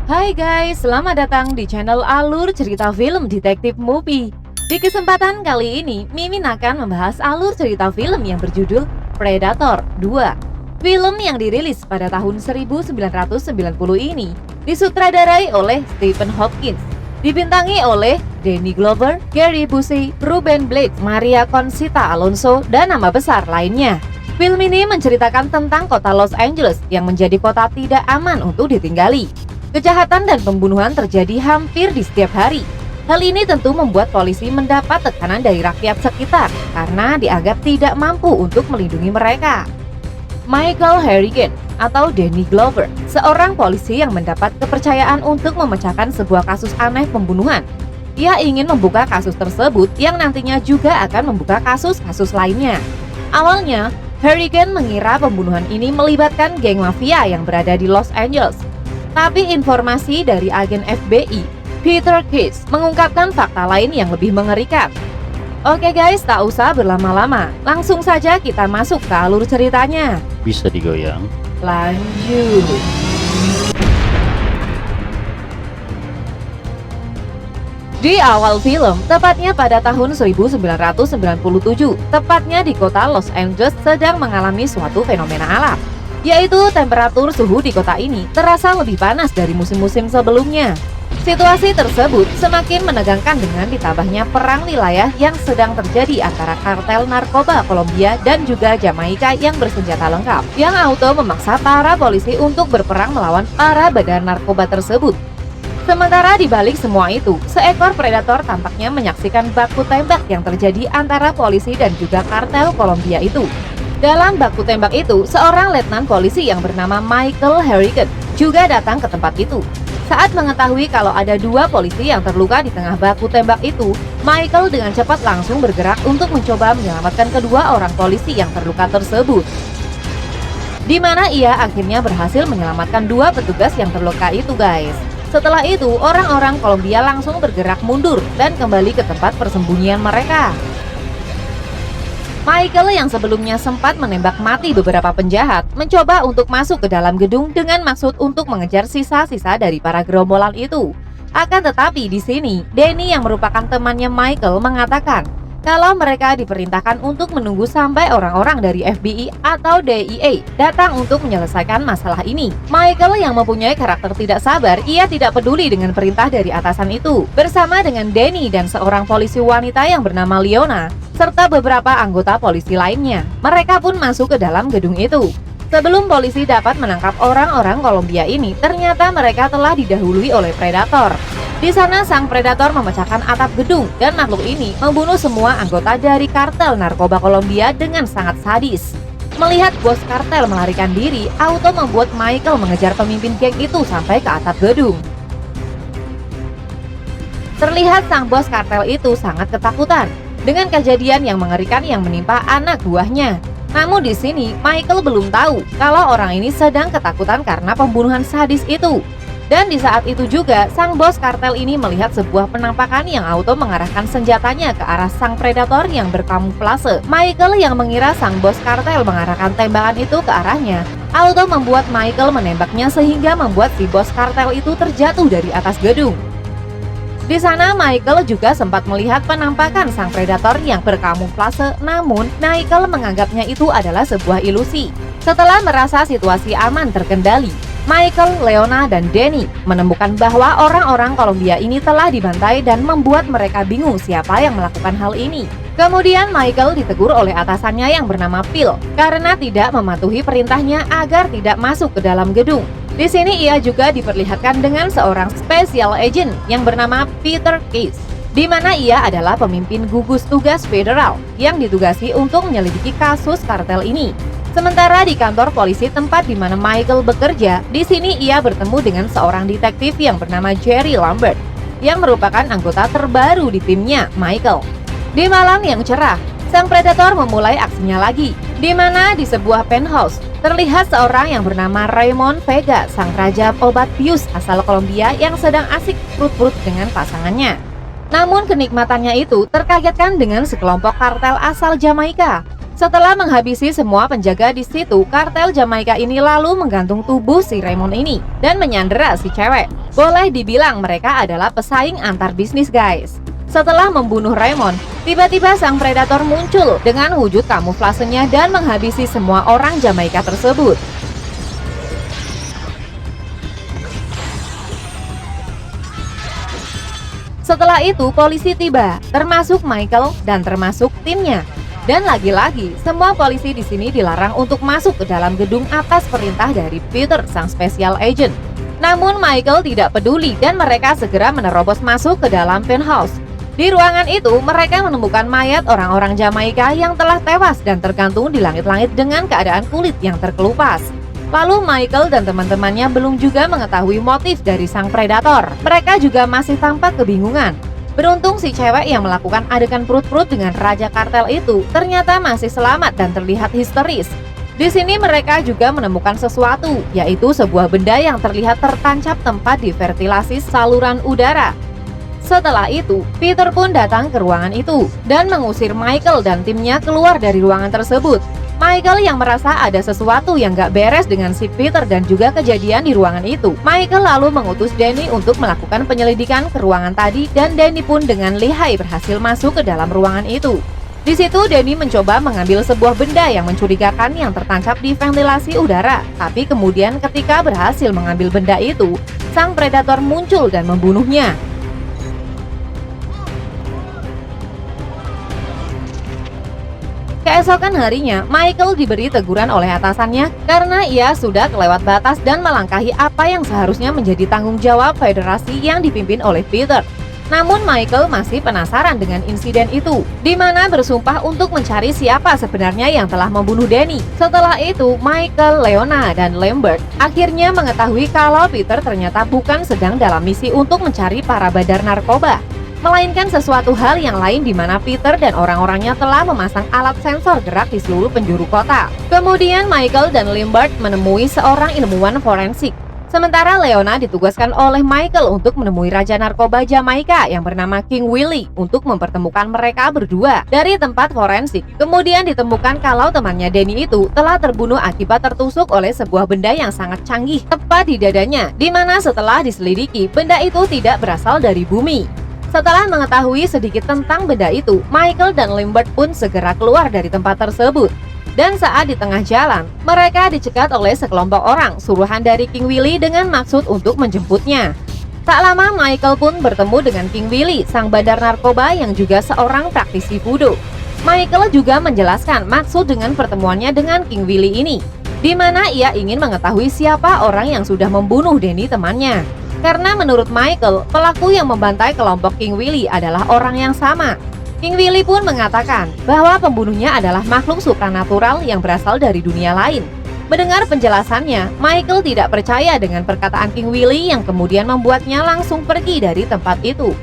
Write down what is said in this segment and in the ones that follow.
Hai guys, selamat datang di channel Alur Cerita Film Detektif Movie. Di kesempatan kali ini, Mimin akan membahas alur cerita film yang berjudul Predator 2. Film yang dirilis pada tahun 1990 ini disutradarai oleh Stephen Hopkins, dibintangi oleh Danny Glover, Gary Busey, Ruben Blades, Maria Conchita Alonso, dan nama besar lainnya. Film ini menceritakan tentang kota Los Angeles yang menjadi kota tidak aman untuk ditinggali. Kejahatan dan pembunuhan terjadi hampir di setiap hari. Hal ini tentu membuat polisi mendapat tekanan dari rakyat sekitar karena dianggap tidak mampu untuk melindungi mereka. Michael Harrigan atau Danny Glover, seorang polisi yang mendapat kepercayaan untuk memecahkan sebuah kasus aneh pembunuhan. Ia ingin membuka kasus tersebut yang nantinya juga akan membuka kasus-kasus lainnya. Awalnya, Harrigan mengira pembunuhan ini melibatkan geng mafia yang berada di Los Angeles. Tapi informasi dari agen FBI, Peter Case, mengungkapkan fakta lain yang lebih mengerikan. Oke guys, tak usah berlama-lama, langsung saja kita masuk ke alur ceritanya. Bisa digoyang. Lanjut. Di awal film, tepatnya pada tahun 1997, tepatnya di kota Los Angeles sedang mengalami suatu fenomena alam, yaitu temperatur suhu di kota ini terasa lebih panas dari musim-musim sebelumnya. Situasi tersebut semakin menegangkan dengan ditambahnya perang wilayah yang sedang terjadi antara kartel narkoba Kolombia dan juga Jamaika yang bersenjata lengkap, yang auto memaksa para polisi untuk berperang melawan para badan narkoba tersebut. Sementara di balik semua itu, seekor predator tampaknya menyaksikan baku tembak yang terjadi antara polisi dan juga kartel Kolombia itu. Dalam baku tembak itu, seorang letnan polisi yang bernama Michael Harrigan juga datang ke tempat itu. Saat mengetahui kalau ada dua polisi yang terluka di tengah baku tembak itu, Michael dengan cepat langsung bergerak untuk mencoba menyelamatkan kedua orang polisi yang terluka tersebut. Di mana ia akhirnya berhasil menyelamatkan dua petugas yang terluka itu guys. Setelah itu, orang-orang Kolombia langsung bergerak mundur dan kembali ke tempat persembunyian mereka. Michael yang sebelumnya sempat menembak mati beberapa penjahat mencoba untuk masuk ke dalam gedung dengan maksud untuk mengejar sisa-sisa dari para gerombolan itu. Akan tetapi di sini, Danny yang merupakan temannya Michael mengatakan kalau mereka diperintahkan untuk menunggu sampai orang-orang dari FBI atau DEA datang untuk menyelesaikan masalah ini. Michael yang mempunyai karakter tidak sabar, ia tidak peduli dengan perintah dari atasan itu. Bersama dengan Danny dan seorang polisi wanita yang bernama Leona, serta beberapa anggota polisi lainnya, mereka pun masuk ke dalam gedung itu. Sebelum polisi dapat menangkap orang-orang Kolombia ini, ternyata mereka telah didahului oleh predator. Di sana sang predator memecahkan atap gedung dan makhluk ini membunuh semua anggota dari kartel narkoba Kolombia dengan sangat sadis. Melihat bos kartel melarikan diri, auto membuat Michael mengejar pemimpin geng itu sampai ke atap gedung. Terlihat sang bos kartel itu sangat ketakutan dengan kejadian yang mengerikan yang menimpa anak buahnya. Namun di sini Michael belum tahu kalau orang ini sedang ketakutan karena pembunuhan sadis itu. Dan di saat itu juga, sang bos kartel ini melihat sebuah penampakan yang auto mengarahkan senjatanya ke arah sang predator yang berkamuflase. Michael yang mengira sang bos kartel mengarahkan tembakan itu ke arahnya, auto membuat Michael menembaknya sehingga membuat si bos kartel itu terjatuh dari atas gedung. Di sana Michael juga sempat melihat penampakan sang predator yang berkamuflase, namun Michael menganggapnya itu adalah sebuah ilusi. Setelah merasa situasi aman terkendali, Michael, Leona, dan Danny menemukan bahwa orang-orang Kolombia ini telah dibantai dan membuat mereka bingung siapa yang melakukan hal ini. Kemudian Michael ditegur oleh atasannya yang bernama Phil karena tidak mematuhi perintahnya agar tidak masuk ke dalam gedung. Di sini ia juga diperlihatkan dengan seorang special agent yang bernama Peter Case, di mana ia adalah pemimpin gugus tugas federal yang ditugasi untuk menyelidiki kasus kartel ini. Sementara di kantor polisi tempat di mana Michael bekerja, di sini ia bertemu dengan seorang detektif yang bernama Jerry Lambert, yang merupakan anggota terbaru di timnya Michael. Di malam yang cerah, sang predator memulai aksinya lagi, di mana di sebuah penthouse terlihat seorang yang bernama Raymond Vega, sang raja obat bius asal Kolombia yang sedang asik perut-perut dengan pasangannya. Namun kenikmatannya itu terkagetkan dengan sekelompok kartel asal Jamaika. Setelah menghabisi semua penjaga di situ, kartel Jamaika ini lalu menggantung tubuh si Raymond ini dan menyandera si cewek. Boleh dibilang mereka adalah pesaing antar bisnis, guys. Setelah membunuh Raymond, tiba-tiba sang predator muncul dengan wujud kamuflasenya dan menghabisi semua orang Jamaika tersebut. Setelah itu, polisi tiba, termasuk Michael dan termasuk timnya. Dan lagi-lagi, semua polisi di sini dilarang untuk masuk ke dalam gedung atas perintah dari Peter, sang special agent. Namun Michael tidak peduli dan mereka segera menerobos masuk ke dalam penthouse. Di ruangan itu, mereka menemukan mayat orang-orang Jamaika yang telah tewas dan tergantung di langit-langit dengan keadaan kulit yang terkelupas. Lalu Michael dan teman-temannya belum juga mengetahui motif dari sang predator. Mereka juga masih tampak kebingungan. Beruntung si cewek yang melakukan adegan perut-perut dengan raja kartel itu ternyata masih selamat dan terlihat histeris. Di sini mereka juga menemukan sesuatu, yaitu sebuah benda yang terlihat tertancap tempat di ventilasi saluran udara. Setelah itu, Peter pun datang ke ruangan itu dan mengusir Michael dan timnya keluar dari ruangan tersebut. Michael yang merasa ada sesuatu yang gak beres dengan si Peter dan juga kejadian di ruangan itu. Michael lalu mengutus Danny untuk melakukan penyelidikan ke ruangan tadi dan Danny pun dengan lihai berhasil masuk ke dalam ruangan itu. Di situ Danny mencoba mengambil sebuah benda yang mencurigakan yang tertancap di ventilasi udara. Tapi kemudian ketika berhasil mengambil benda itu, sang predator muncul dan membunuhnya. Keesokan harinya, Michael diberi teguran oleh atasannya karena ia sudah kelewat batas dan melangkahi apa yang seharusnya menjadi tanggung jawab federasi yang dipimpin oleh Peter. Namun Michael masih penasaran dengan insiden itu, di mana bersumpah untuk mencari siapa sebenarnya yang telah membunuh Danny. Setelah itu, Michael, Leona, dan Lambert akhirnya mengetahui kalau Peter ternyata bukan sedang dalam misi untuk mencari para bandar narkoba, melainkan sesuatu hal yang lain di mana Peter dan orang-orangnya telah memasang alat sensor gerak di seluruh penjuru kota. Kemudian Michael dan Lambert menemui seorang ilmuwan forensik. Sementara Leona ditugaskan oleh Michael untuk menemui Raja Narkoba Jamaika yang bernama King Willie untuk mempertemukan mereka berdua dari tempat forensik. Kemudian ditemukan kalau temannya Danny itu telah terbunuh akibat tertusuk oleh sebuah benda yang sangat canggih tepat di dadanya, di mana setelah diselidiki, benda itu tidak berasal dari bumi. Setelah mengetahui sedikit tentang benda itu, Michael dan Lambert pun segera keluar dari tempat tersebut. Dan saat di tengah jalan, mereka dicegat oleh sekelompok orang suruhan dari King Willie dengan maksud untuk menjemputnya. Tak lama Michael pun bertemu dengan King Willie, sang bandar narkoba yang juga seorang praktisi voodoo. Michael juga menjelaskan maksud dengan pertemuannya dengan King Willie ini, di mana ia ingin mengetahui siapa orang yang sudah membunuh Danny temannya. Karena menurut Michael, pelaku yang membantai kelompok King Willie adalah orang yang sama. King Willie pun mengatakan bahwa pembunuhnya adalah makhluk supranatural yang berasal dari dunia lain. Mendengar penjelasannya, Michael tidak percaya dengan perkataan King Willie yang kemudian membuatnya langsung pergi dari tempat itu.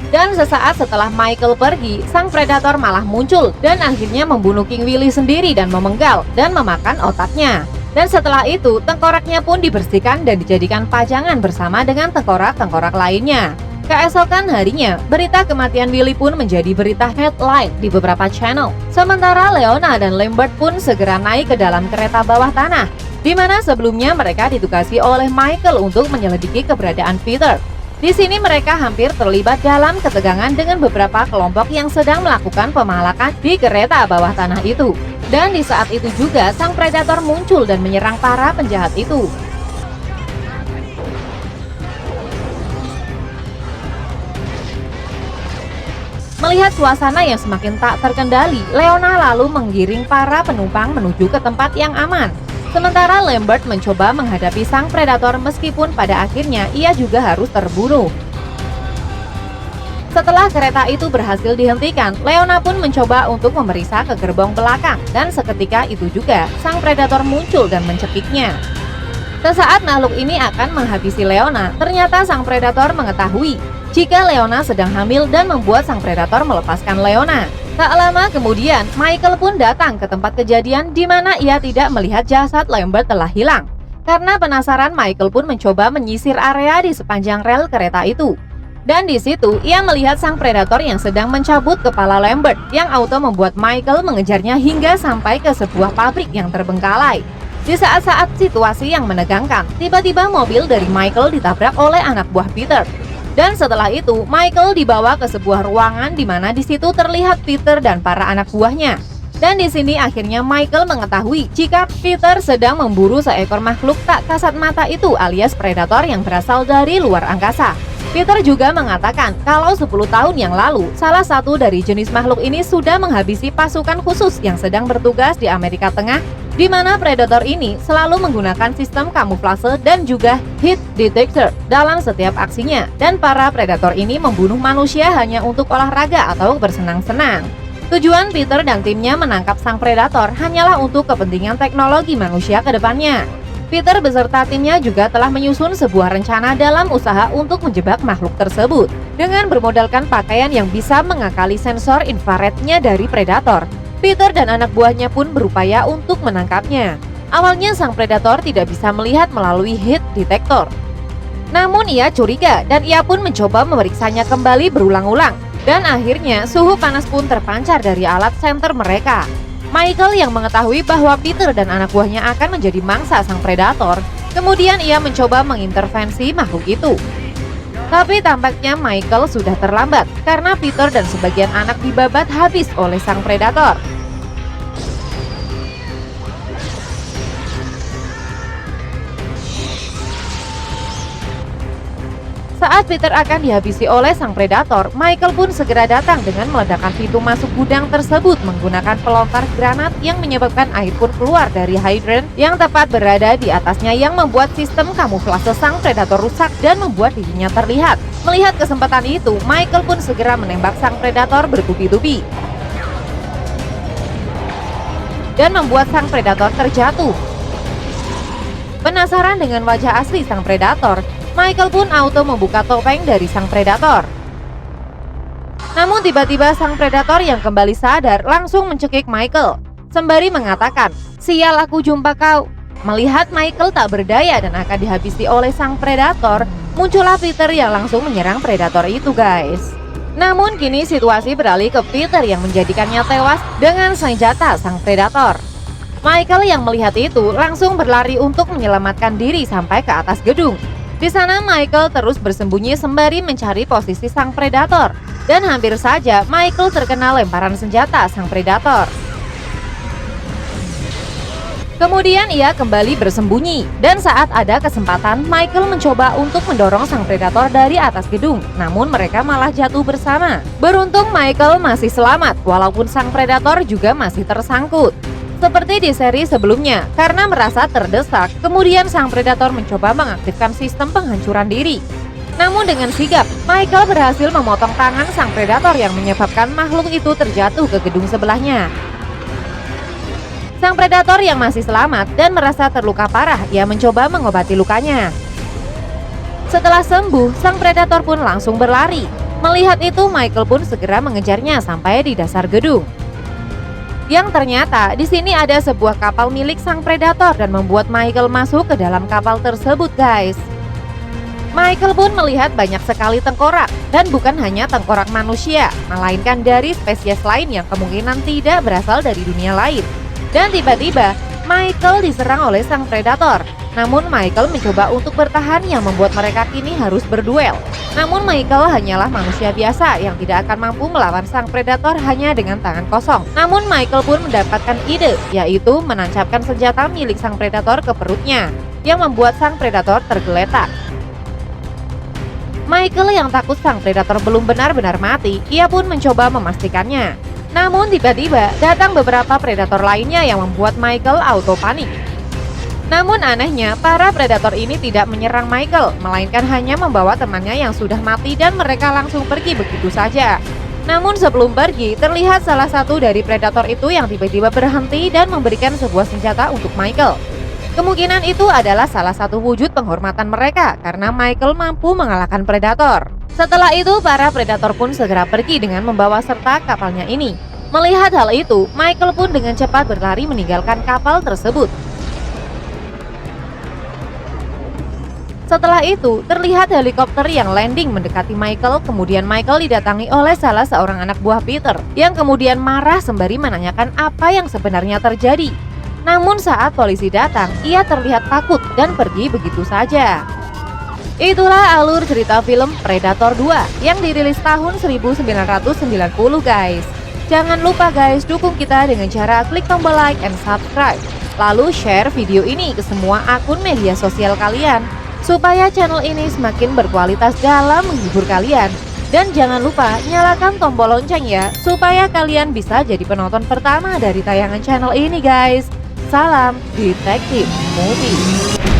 Dan sesaat setelah Michael pergi, sang predator malah muncul dan akhirnya membunuh King Willie sendiri dan memenggal dan memakan otaknya. Dan setelah itu, tengkoraknya pun dibersihkan dan dijadikan pajangan bersama dengan tengkorak-tengkorak lainnya. Keesokan harinya, berita kematian Willie pun menjadi berita headline di beberapa channel. Sementara Leona dan Lambert pun segera naik ke dalam kereta bawah tanah, di mana sebelumnya mereka ditugasi oleh Michael untuk menyelidiki keberadaan Peter. Di sini mereka hampir terlibat dalam ketegangan dengan beberapa kelompok yang sedang melakukan pemalakan di kereta bawah tanah itu. Dan di saat itu juga sang predator muncul dan menyerang para penjahat itu. Melihat suasana yang semakin tak terkendali, Leona lalu menggiring para penumpang menuju ke tempat yang aman. Sementara Lambert mencoba menghadapi sang predator meskipun pada akhirnya ia juga harus terbunuh. Setelah kereta itu berhasil dihentikan, Leona pun mencoba untuk memeriksa ke gerbong belakang dan seketika itu juga sang predator muncul dan mencekiknya. Sesaat makhluk ini akan menghabisi Leona, ternyata sang predator mengetahui jika Leona sedang hamil dan membuat sang predator melepaskan Leona. Tak lama kemudian, Michael pun datang ke tempat kejadian di mana ia tidak melihat jasad Lambert telah hilang. Karena penasaran, Michael pun mencoba menyisir area di sepanjang rel kereta itu. Dan di situ, ia melihat sang predator yang sedang mencabut kepala Lambert, yang auto membuat Michael mengejarnya hingga sampai ke sebuah pabrik yang terbengkalai. Di saat-saat situasi yang menegangkan, tiba-tiba mobil dari Michael ditabrak oleh anak buah Peter. Dan setelah itu, Michael dibawa ke sebuah ruangan di mana di situ terlihat Peter dan para anak buahnya. Dan di sini akhirnya Michael mengetahui jika Peter sedang memburu seekor makhluk tak kasat mata itu alias predator yang berasal dari luar angkasa. Peter juga mengatakan kalau 10 tahun yang lalu, salah satu dari jenis makhluk ini sudah menghabisi pasukan khusus yang sedang bertugas di Amerika Tengah, di mana predator ini selalu menggunakan sistem kamuflase dan juga heat detector dalam setiap aksinya. Dan para predator ini membunuh manusia hanya untuk olahraga atau bersenang-senang. Tujuan Peter dan timnya menangkap sang predator hanyalah untuk kepentingan teknologi manusia ke depannya. Peter beserta timnya juga telah menyusun sebuah rencana dalam usaha untuk menjebak makhluk tersebut dengan bermodalkan pakaian yang bisa mengakali sensor infrarednya dari predator. Peter dan anak buahnya pun berupaya untuk menangkapnya. Awalnya sang predator tidak bisa melihat melalui heat detector. Namun ia curiga dan ia pun mencoba memeriksanya kembali berulang-ulang. Dan akhirnya suhu panas pun terpancar dari alat senter mereka. Michael yang mengetahui bahwa Peter dan anak buahnya akan menjadi mangsa sang predator, kemudian ia mencoba mengintervensi makhluk itu. Tapi tampaknya Michael sudah terlambat karena Peter dan sebagian anak dibabat habis oleh sang predator. Saat Peter akan dihabisi oleh sang predator, Michael pun segera datang dengan meledakkan pintu masuk gudang tersebut menggunakan pelontar granat yang menyebabkan air pun keluar dari hydrant yang tepat berada di atasnya yang membuat sistem kamuflase sang predator rusak dan membuat dirinya terlihat. Melihat kesempatan itu, Michael pun segera menembak sang predator bertubi-tubi dan membuat sang predator terjatuh. Penasaran dengan wajah asli sang predator, Michael pun auto membuka topeng dari sang predator. Namun tiba-tiba sang predator yang kembali sadar langsung mencekik Michael, sembari mengatakan, "Sial aku jumpa kau." Melihat Michael tak berdaya dan akan dihabisi oleh sang predator, muncullah Peter yang langsung menyerang predator itu guys. Namun kini situasi beralih ke Peter yang menjadikannya tewas dengan senjata sang predator. Michael yang melihat itu langsung berlari untuk menyelamatkan diri sampai ke atas gedung. Di sana Michael terus bersembunyi sembari mencari posisi sang predator. Dan hampir saja Michael terkena lemparan senjata sang predator. Kemudian ia kembali bersembunyi. Dan saat ada kesempatan, Michael mencoba untuk mendorong sang predator dari atas gedung. Namun mereka malah jatuh bersama. Beruntung Michael masih selamat, walaupun sang predator juga masih tersangkut. Seperti di seri sebelumnya, karena merasa terdesak, kemudian sang predator mencoba mengaktifkan sistem penghancuran diri. Namun dengan sigap, Michael berhasil memotong tangan sang predator yang menyebabkan makhluk itu terjatuh ke gedung sebelahnya. Sang predator yang masih selamat dan merasa terluka parah, ia mencoba mengobati lukanya. Setelah sembuh, sang predator pun langsung berlari. Melihat itu, Michael pun segera mengejarnya sampai di dasar gedung. Yang ternyata di sini ada sebuah kapal milik sang predator dan membuat Michael masuk ke dalam kapal tersebut guys. Michael pun melihat banyak sekali tengkorak dan bukan hanya tengkorak manusia, melainkan dari spesies lain yang kemungkinan tidak berasal dari dunia lain. Dan tiba-tiba Michael diserang oleh sang predator. Namun Michael mencoba untuk bertahan yang membuat mereka kini harus berduel. Namun Michael hanyalah manusia biasa yang tidak akan mampu melawan sang predator hanya dengan tangan kosong. Namun Michael pun mendapatkan ide, yaitu menancapkan senjata milik sang predator ke perutnya, yang membuat sang predator tergeletak. Michael yang takut sang predator belum benar-benar mati, ia pun mencoba memastikannya. Namun tiba-tiba datang beberapa predator lainnya yang membuat Michael auto panik. Namun anehnya, para predator ini tidak menyerang Michael, melainkan hanya membawa temannya yang sudah mati dan mereka langsung pergi begitu saja. Namun sebelum pergi, terlihat salah satu dari predator itu yang tiba-tiba berhenti dan memberikan sebuah senjata untuk Michael. Kemungkinan itu adalah salah satu wujud penghormatan mereka karena Michael mampu mengalahkan predator. Setelah itu, para predator pun segera pergi dengan membawa serta kapalnya ini. Melihat hal itu, Michael pun dengan cepat berlari meninggalkan kapal tersebut. Setelah itu, terlihat helikopter yang landing mendekati Michael. Kemudian Michael didatangi oleh salah seorang anak buah Peter yang kemudian marah sembari menanyakan apa yang sebenarnya terjadi. Namun saat polisi datang, ia terlihat takut dan pergi begitu saja. Itulah alur cerita film Predator 2 yang dirilis tahun 1990 guys. Jangan lupa guys, dukung kita dengan cara klik tombol like and subscribe. Lalu share video ini ke semua akun media sosial kalian supaya channel ini semakin berkualitas dalam menghibur kalian. Dan jangan lupa nyalakan tombol lonceng ya, supaya kalian bisa jadi penonton pertama dari tayangan channel ini guys. Salam Detektif Movie.